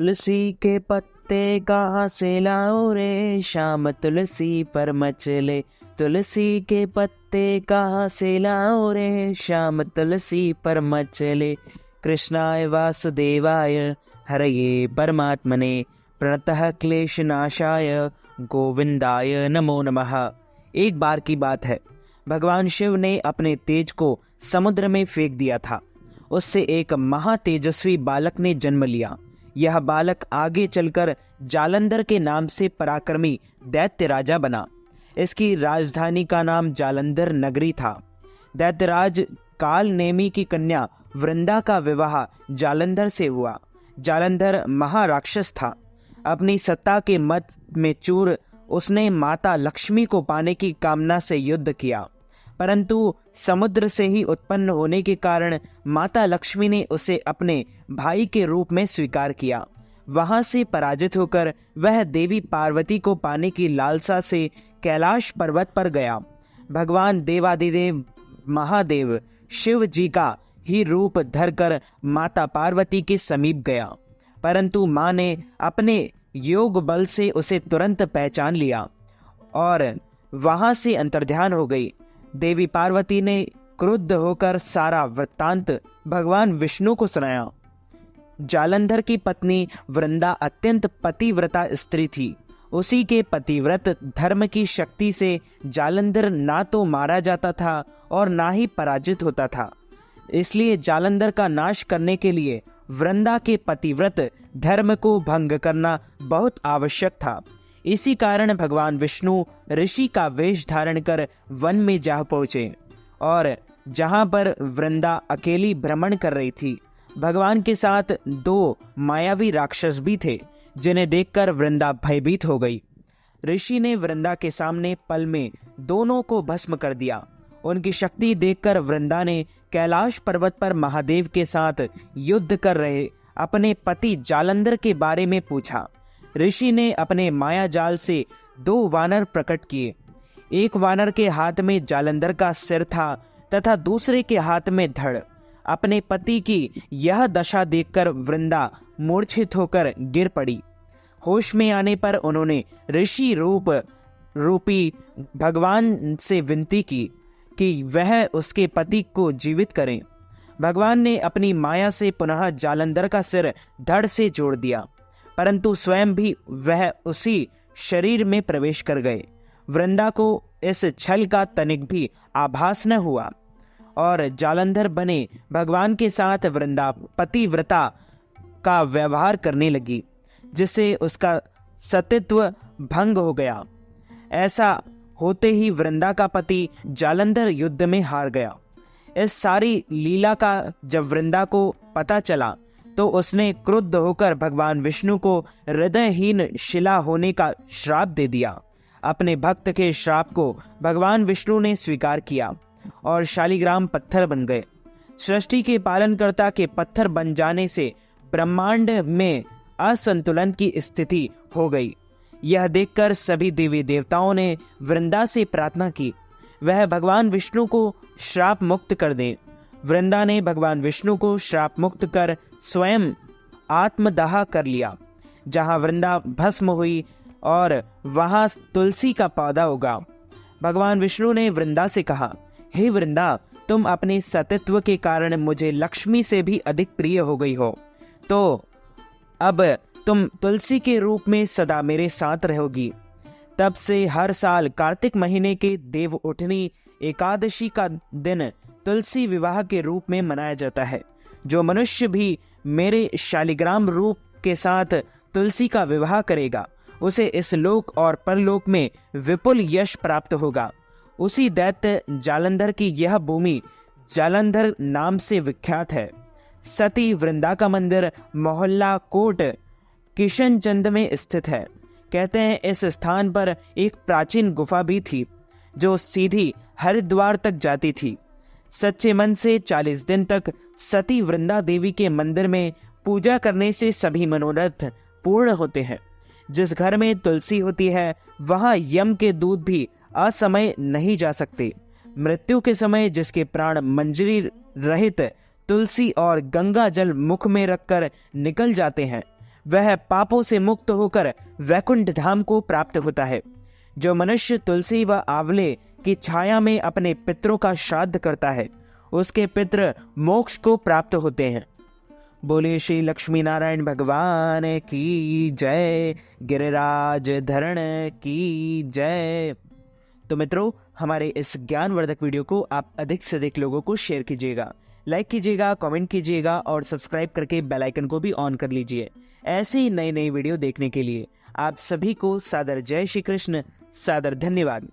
तुलसी के पत्ते कहाँ से लाओ रे, शाम तुलसी पर मचले। तुलसी के पत्ते कहाँ से लाओ रे, शाम तुलसी पर मचले। कृष्णाय वासुदेवाय हरये परमात्मने, प्रणतः क्लेशनाशाय गोविंदाय नमो नमः। एक बार की बात है, भगवान शिव ने अपने तेज को समुद्र में फेंक दिया था। उससे एक महातेजस्वी बालक ने जन्म लिया। यह बालक आगे चलकर जालंधर के नाम से पराक्रमी दैत्य राजा बना। इसकी राजधानी का नाम जालंधर नगरी था। दैत्यराज काल नेमी की कन्या वृंदा का विवाह जालंधर से हुआ। जालंधर महाराक्षस था। अपनी सत्ता के मद में चूर उसने माता लक्ष्मी को पाने की कामना से युद्ध किया, परंतु समुद्र से ही उत्पन्न होने के कारण माता लक्ष्मी ने उसे अपने भाई के रूप में स्वीकार किया। वहां से पराजित होकर वह देवी पार्वती को पाने की लालसा से कैलाश पर्वत पर गया। भगवान देवादिदेव महादेव शिव जी का ही रूप धरकर माता पार्वती के समीप गया, परंतु मां ने अपने योग बल से उसे तुरंत पहचान लिया और वहां से अंतर्ध्यान हो गई। देवी पार्वती ने क्रुद्ध होकर सारा वृत्तांत भगवान विष्णु को सुनाया। जालंधर की पत्नी वृंदा अत्यंत पतिव्रता स्त्री थी। उसी के पतिव्रत धर्म की शक्ति से जालंधर ना तो मारा जाता था और ना ही पराजित होता था। इसलिए जालंधर का नाश करने के लिए वृंदा के पतिव्रत धर्म को भंग करना बहुत आवश्यक था। इसी कारण भगवान विष्णु ऋषि का वेश धारण कर वन में जा पहुंचे और जहां पर वृंदा अकेली भ्रमण कर रही थी, भगवान के साथ दो मायावी राक्षस भी थे, जिन्हें देखकर वृंदा भयभीत हो गई। ऋषि ने वृंदा के सामने पल में दोनों को भस्म कर दिया। उनकी शक्ति देखकर वृंदा ने कैलाश पर्वत पर महादेव के साथ युद्ध कर रहे अपने पति जालंधर के बारे में पूछा। ऋषि ने अपने माया जाल से दो वानर प्रकट किए। एक वानर के हाथ में जालंधर का सिर था तथा दूसरे के हाथ में धड़। अपने पति की यह दशा देखकर वृंदा मूर्छित होकर गिर पड़ी। होश में आने पर उन्होंने ऋषि रूपी भगवान से विनती की कि वह उसके पति को जीवित करें। भगवान ने अपनी माया से पुनः जालंधर का सिर धड़ से जोड़ दिया, परंतु स्वयं भी वह उसी शरीर में प्रवेश कर गए। वृंदा को इस छल का तनिक भी आभास न हुआ और जालंधर बने भगवान के साथ वृंदा पतिव्रता का व्यवहार करने लगी, जिससे उसका सतीत्व भंग हो गया। ऐसा होते ही वृंदा का पति जालंधर युद्ध में हार गया। इस सारी लीला का जब वृंदा को पता चला तो उसने क्रुद्ध होकर भगवान विष्णु को हृदयहीन शिला होने का श्राप दे दिया। अपने भक्त के श्राप को भगवान विष्णु ने स्वीकार किया और शालिग्राम पत्थर बन गए। सृष्टि के पालनकर्ता के पत्थर बन जाने से ब्रह्मांड में असंतुलन की स्थिति हो गई। यह देखकर सभी देवी देवताओं ने वृंदा से प्रार्थना की वह भगवान विष्णु को श्राप मुक्त कर दें। वृंदा ने भगवान विष्णु को श्राप मुक्त कर स्वयं आत्मदाह कर लिया। जहां वृंदा भस्म हुई और वहां तुलसी का पौधा उगा। भगवान विष्णु ने वृंदा से कहा, हे वृंदा, तुम अपने सतीत्व के कारण मुझे लक्ष्मी से भी अधिक प्रिय हो गई हो, तो अब तुम तुलसी के रूप में सदा मेरे साथ रहोगी। तब से हर साल कार्तिक महीने के देव उठनी एकादशी का दिन तुलसी विवाह के रूप में मनाया जाता है। जो मनुष्य भी मेरे शालिग्राम रूप के साथ तुलसी का विवाह करेगा, उसे इस लोक और परलोक में विपुल यश प्राप्त होगा। उसी दैत्य जालंधर की यह भूमि जालंधर नाम से विख्यात है। सती वृंदा का मंदिर मोहल्ला कोट किशनचंद में स्थित है। कहते हैं इस स्थान पर एक प्राचीन गुफा भी थी जो सीधी हरिद्वार तक जाती थी। सच्चे मन से 40 दिन तक सती वृंदा देवी के मंदिर में पूजा करने से सभी मनोरथ पूर्ण होते हैं। जिस घर में तुलसी होती है वहां यम के दूत भी असमय नहीं जा सकते। मृत्यु के समय जिसके प्राण मंजरी रहित तुलसी और गंगा जल मुख में रखकर निकल जाते हैं, वह पापों से मुक्त होकर वैकुंठ धाम को प्राप्त होता है। जो मनुष्य तुलसी व आंवले की छाया में अपने पितरों का श्राद्ध करता है, उसके पितृ मोक्ष को प्राप्त होते हैं। बोले श्री लक्ष्मी नारायण भगवान की जय, गिरिराज धरण की जय। तो मित्रों, हमारे इस ज्ञानवर्धक वीडियो को आप अधिक से अधिक लोगों को शेयर कीजिएगा, लाइक कीजिएगा, कमेंट कीजिएगा और सब्सक्राइब करके बेल आइकन को भी ऑन कर लीजिए। ऐसे ही नई नई वीडियो देखने के लिए आप सभी को सादर जय श्री कृष्ण, सादर धन्यवाद।